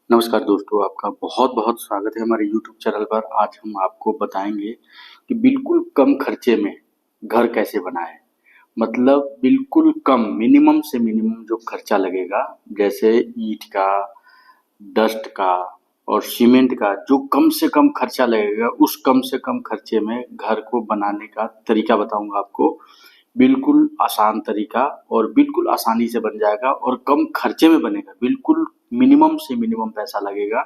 नमस्कार दोस्तों, आपका बहुत बहुत स्वागत है हमारे यूट्यूब चैनल पर। आज हम आपको बताएंगे कि बिल्कुल कम खर्चे में घर कैसे बनाएं। मतलब बिल्कुल कम, मिनिमम से मिनिमम जो खर्चा लगेगा, जैसे ईंट का, डस्ट का और सीमेंट का, जो कम से कम खर्चा लगेगा, उस कम से कम खर्चे में घर को बनाने का तरीका बताऊंगा आपको। बिल्कुल आसान तरीका और बिल्कुल आसानी से बन जाएगा और कम खर्चे में बनेगा। बिल्कुल मिनिमम से मिनिमम पैसा लगेगा,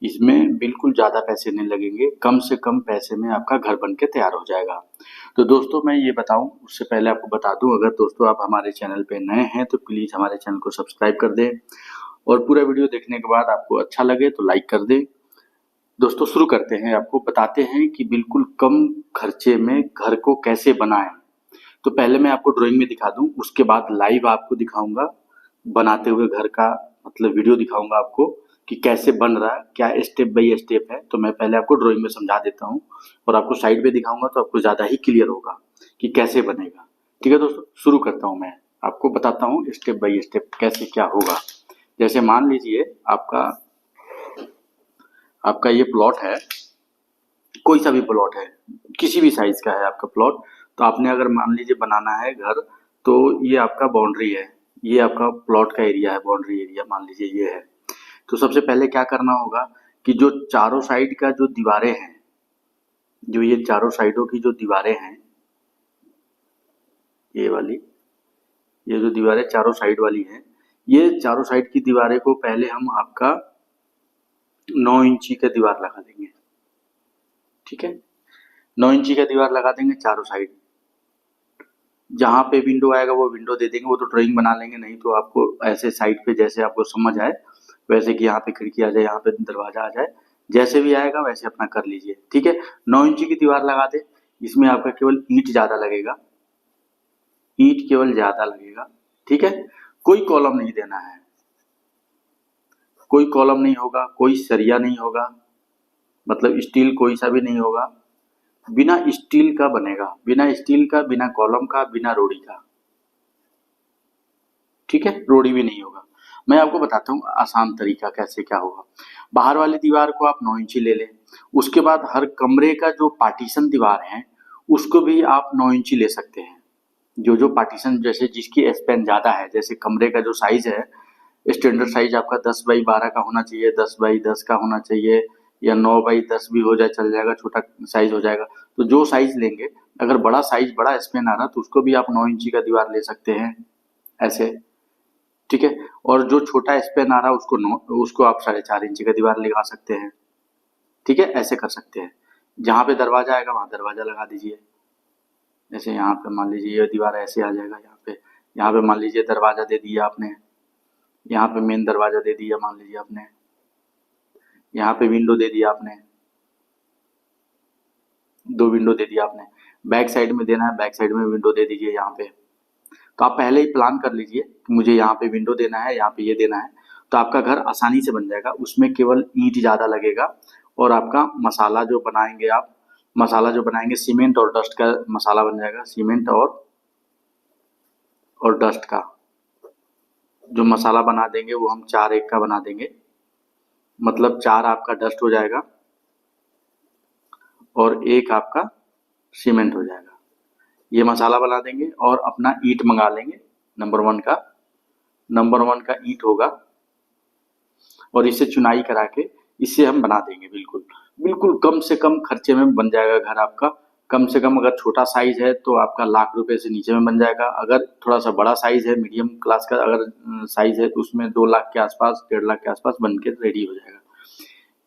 इसमें बिल्कुल ज़्यादा पैसे नहीं लगेंगे। कम से कम पैसे में आपका घर बन के तैयार हो जाएगा। तो दोस्तों, मैं ये बताऊं उससे पहले आपको बता दूं, अगर दोस्तों आप हमारे चैनल पे नए हैं तो प्लीज़ हमारे चैनल को सब्सक्राइब कर दें और पूरा वीडियो देखने के बाद आपको अच्छा लगे तो लाइक कर दें। दोस्तों, शुरू करते हैं। आपको बताते हैं कि बिल्कुल कम खर्चे में घर को कैसे बनाएं। तो पहले मैं आपको ड्राइंग में दिखा दूं, उसके बाद लाइव आपको दिखाऊंगा बनाते हुए घर का, मतलब वीडियो दिखाऊंगा आपको कि कैसे बन रहा है, क्या स्टेप बाय स्टेप है। तो मैं पहले आपको ड्राइंग में समझा देता हूँ और आपको साइड पे दिखाऊंगा, तो आपको ज़्यादा ही क्लियर होगा कि कैसे बनेगा। ठीक है दोस्तों, शुरू करता हूँ। मैं आपको बताता हूँ स्टेप बाय स्टेप कैसे क्या होगा। जैसे मान लीजिए आपका आपका ये प्लॉट है, कोई सा भी प्लॉट है, किसी भी साइज का है आपका प्लॉट। तो आपने अगर मान लीजिए बनाना है घर, तो ये आपका बाउंड्री है, ये आपका प्लॉट का एरिया है, बाउंड्री एरिया मान लीजिए ये है। तो सबसे पहले क्या करना होगा कि जो चारों साइड का जो दीवारें हैं, जो ये चारों साइडों की जो दीवारें हैं, ये वाली, ये जो दीवारें चारों साइड वाली हैं, ये चारों साइड की दीवारें को पहले हम आपका 9 इंची का दीवार लगा देंगे। ठीक है, 9 इंची का दीवार लगा देंगे चारों साइड। जहाँ पे विंडो आएगा वो विंडो दे देंगे, वो तो ड्राइंग बना लेंगे, नहीं तो आपको ऐसे साइड पे जैसे आपको समझ आए वैसे कि यहाँ पे खिड़की आ जाए, यहाँ पे दरवाजा आ जाए, जैसे भी आएगा वैसे अपना कर लीजिए। ठीक है, 9 इंची की दीवार लगा दे। इसमें आपका केवल ईंट ज्यादा लगेगा, ईंट केवल ज्यादा लगेगा। ठीक है, कोई कॉलम नहीं देना है, कोई कॉलम नहीं होगा, कोई सरिया नहीं होगा, मतलब स्टील कोई सा भी नहीं होगा। बिना स्टील का बनेगा, बिना स्टील का, बिना कॉलम का, बिना रोड़ी का। ठीक है, रोड़ी भी नहीं होगा। मैं आपको बताता हूँ आसान तरीका कैसे क्या होगा। बाहर वाली दीवार को आप 9 इंची ले लें। उसके बाद हर कमरे का जो पार्टीशन दीवार है उसको भी आप 9 इंची ले सकते हैं। जो जो पार्टीशन, जैसे जिसकी स्पेन ज़्यादा है, जैसे कमरे का जो साइज है, स्टैंडर्ड साइज आपका 10x12 का होना चाहिए, 10x10 का होना चाहिए, या 9x10 भी हो जाए चल जाएगा, छोटा साइज हो जाएगा। तो जो साइज लेंगे, अगर बड़ा साइज, बड़ा स्पेन आ रहा तो उसको भी आप 9 इंची का दीवार ले सकते हैं ऐसे। ठीक है, और जो छोटा स्पेन आ रहा है उसको आप 4.5 इंची का दीवार लगा सकते हैं। ठीक है, ऐसे कर सकते हैं। जहाँ पे दरवाजा आएगा वहां दरवाजा लगा दीजिए। जैसे यहाँ पे मान लीजिए ये दीवार ऐसे आ जाएगा, यहाँ पे मान लीजिए दरवाजा दे दिया आपने, यहाँ पे मेन दरवाजा दे दिया मान लीजिए आपने, यहाँ पे विंडो दे दिया आपने, 2 विंडो दे दिया आपने। बैक साइड में देना है, बैक साइड में विंडो दे दीजिए यहाँ पे। तो आप पहले ही प्लान कर लीजिए कि मुझे यहाँ पे विंडो देना है, यहाँ पे ये देना है, तो आपका घर आसानी से बन जाएगा। उसमें केवल ईंट ज़्यादा लगेगा और आपका मसाला जो बनाएंगे आप, मसाला जो बनाएंगे सीमेंट और डस्ट का मसाला बन जाएगा। सीमेंट और डस्ट का जो मसाला बना देंगे वो हम 4:1 का बना देंगे, मतलब 4 आपका डस्ट हो जाएगा और 1 आपका सीमेंट हो जाएगा। ये मसाला बना देंगे और अपना ईंट मंगा लेंगे, नंबर 1 का ईंट होगा, और इसे चुनाई करा के इसे हम बना देंगे। बिल्कुल बिल्कुल कम से कम खर्चे में बन जाएगा घर आपका। कम से कम अगर छोटा साइज है तो आपका ₹1,00,000 से नीचे में बन जाएगा। अगर थोड़ा सा बड़ा साइज है, मीडियम क्लास का अगर साइज है, तो उसमें 2 लाख के आसपास, 1.5 लाख के आसपास बन के रेडी हो जाएगा।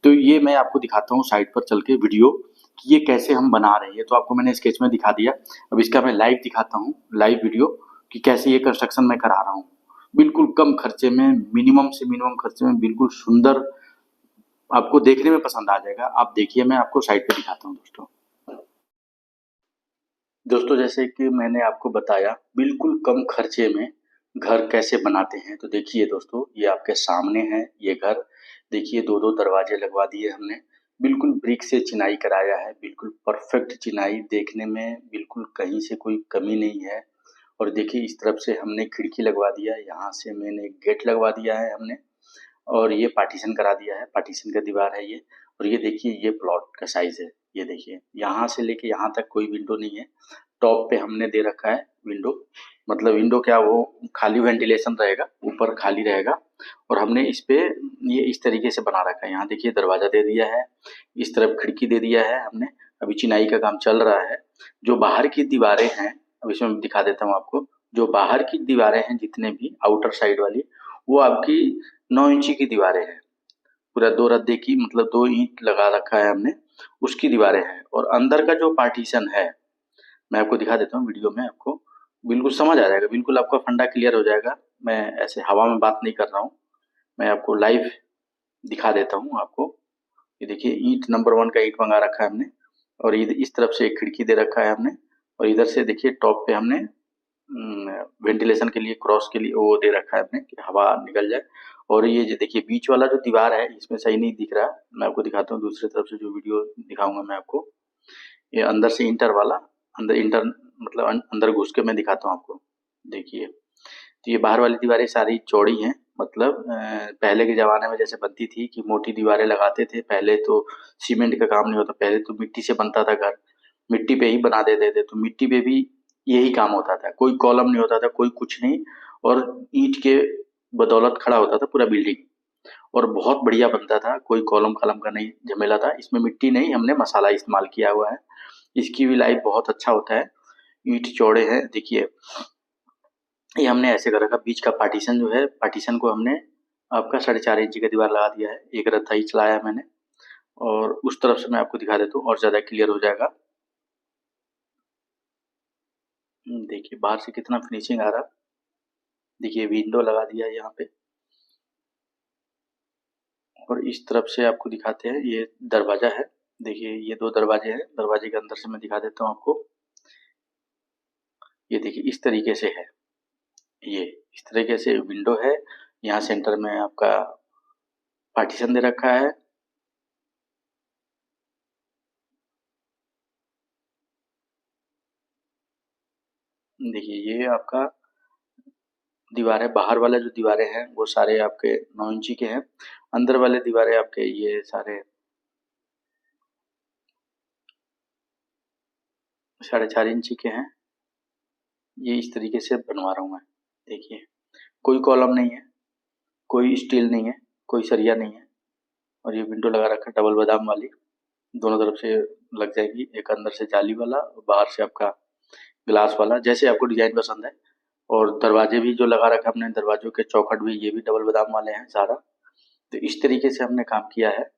तो ये मैं आपको दिखाता हूँ साइट पर चल के वीडियो कि ये कैसे हम बना रहे हैं। तो आपको मैंने स्केच में दिखा दिया, अब इसका मैं लाइव दिखाता हूँ, लाइव वीडियो, कि कैसे ये कंस्ट्रक्शन मैं करा रहा हूँ। बिल्कुल कम खर्चे में, मिनिमम से मिनिमम खर्चे में, बिल्कुल सुंदर, आपको देखने में पसंद आ जाएगा। आप देखिए, मैं आपको साइट पे दिखाता हूँ दोस्तों। दोस्तों, जैसे कि मैंने आपको बताया बिल्कुल कम खर्चे में घर कैसे बनाते हैं, तो देखिए दोस्तों, ये आपके सामने है ये घर। देखिए 2-2 दरवाजे लगवा दिए हमने, बिल्कुल ब्रिक से चिनाई कराया है, बिल्कुल परफेक्ट चिनाई, देखने में बिल्कुल कहीं से कोई कमी नहीं है। और देखिए इस तरफ से हमने खिड़की लगवा दिया, यहाँ से मैंने गेट लगवा दिया है हमने, और ये पार्टीशन करा दिया है, पार्टीशन का दीवार है ये। और ये देखिए ये प्लॉट का साइज है, ये देखिए यहाँ से लेके यहाँ तक कोई विंडो नहीं है। टॉप पे हमने दे रखा है विंडो, मतलब विंडो क्या, वो खाली वेंटिलेशन रहेगा, ऊपर खाली रहेगा। और हमने इस पे ये इस तरीके से बना रखा है। यहाँ देखिए दरवाजा दे दिया है, इस तरफ खिड़की दे दिया है हमने। अभी चिनाई का काम चल रहा है। जो बाहर की दीवारें हैं, अब इसमें दिखा देता हूँ आपको। जो बाहर की दीवारें हैं जितने भी आउटर साइड वाली, वो आपकी 9 इंची की दीवारें हैं। पूरा 2 रद्दे की, मतलब 2 ईंट लगा रखा है हमने, उसकी दीवारें हैं। और अंदर का जो पार्टीशन है, मैं आपको दिखा देता हूँ वीडियो में, आपको बिल्कुल समझ आ जाएगा, बिल्कुल आपका फंडा क्लियर हो जाएगा। मैं ऐसे हवा में बात नहीं कर रहा हूँ, मैं आपको लाइव दिखा देता हूँ आपको। ये देखिए ईंट नंबर 1 का ईंट मंगा रखा है हमने। और इस तरफ से एक खिड़की दे रखा है हमने। और इधर से देखिए टॉप पे हमने वेंटिलेशन के लिए, क्रॉस के लिए वो दे रखा है हमने कि हवा निकल जाए। और ये जो देखिए बीच वाला जो दीवार है, इसमें सही नहीं दिख रहा, मैं आपको दिखाता हूँ दूसरी तरफ से जो वीडियो दिखाऊंगा मैं आपको। ये अंदर से इंटर वाला, अंदर इंटर मतलब अंदर घुस के मैं दिखाता हूँ आपको। देखिए तो ये बाहर वाली दीवारें सारी चौड़ी हैं, मतलब पहले के ज़माने में जैसे बनती थी कि मोटी दीवारें लगाते थे। पहले तो सीमेंट का काम नहीं होता, पहले तो मिट्टी से बनता था घर, मिट्टी पे ही बना देते थे। तो मिट्टी पे भी यही काम होता था, कोई कॉलम नहीं होता था, कोई कुछ नहीं। और ईंट के बदौलत खड़ा होता था पूरा बिल्डिंग। और बहुत बढ़िया बनता था, कोई कॉलम कलम का नहीं झमेला था। इसमें मिट्टी नहीं, हमने मसाला इस्तेमाल किया हुआ है। इसकी भी लाइफ बहुत अच्छा होता है। ईंट चौड़े हैं, देखिए ये हमने ऐसे कर रखा। बीच का पार्टीशन जो है, पार्टीशन को हमने आपका 4.5 इंची का दीवार लगा दिया है। एक रद्दा ही चलाया मैंने। और उस तरफ से मैं आपको दिखा देता हूँ और ज़्यादा क्लियर हो जाएगा। देखिए बाहर से कितना फिनिशिंग आ रहा। देखिए विंडो लगा दिया है यहाँ पे। और इस तरफ से आपको दिखाते हैं, ये दरवाजा है। देखिए ये 2 दरवाजे हैं, दरवाजे के अंदर से मैं दिखा देता हूँ आपको। ये देखिए इस तरीके से है, ये इस तरीके से विंडो है। यहाँ सेंटर में आपका पार्टीशन दे रखा है। देखिए ये आपका दीवार है। बाहर वाले जो दीवारें हैं वो सारे आपके 9 इंची के हैं। अंदर वाले दीवारें आपके ये सारे 4.5 इंची के हैं। ये इस तरीके से बनवा रहा हूँ मैं। देखिए कोई कॉलम नहीं है, कोई स्टील नहीं है, कोई सरिया नहीं है। और ये विंडो लगा रखा है डबल बादाम वाली, दोनों तरफ से लग जाएगी। एक अंदर से जाली वाला और बाहर से आपका ग्लास वाला, जैसे आपको डिजाइन पसंद है। और दरवाजे भी जो लगा रखा हमने, दरवाजों के चौखट भी ये भी डबल बादाम वाले हैं सारा। तो इस तरीके से हमने काम किया है।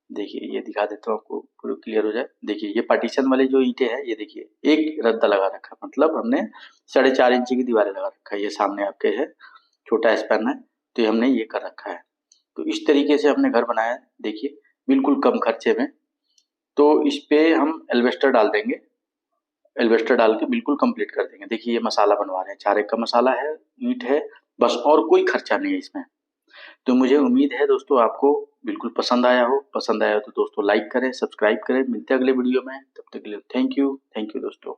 देखिए ये दिखा देता हूँ आपको, पूरा क्लियर हो जाए। देखिए ये पार्टीशन वाली जो ईंटें हैं, ये देखिए एक रद्दा लगा रखा, मतलब हमने 4.5 इंची की दीवारें लगा रखा है। ये सामने आपके है, छोटा स्पैन है, तो ये हमने ये कर रखा है। तो इस तरीके से हमने घर बनाया है। देखिए बिल्कुल कम खर्चे में। तो इस पे हम एल्वेस्टर डाल देंगे, एल्वेस्टर डाल के बिल्कुल कंप्लीट कर देंगे। देखिए ये मसाला बनवा रहे हैं, 4 एक का मसाला है, ईंट है, बस और कोई खर्चा नहीं है इसमें। तो मुझे उम्मीद है दोस्तों आपको बिल्कुल पसंद आया हो। पसंद आया हो तो दोस्तों लाइक करें, सब्सक्राइब करें। मिलते हैं अगले वीडियो में, तब तक के लिए थैंक यू दोस्तों।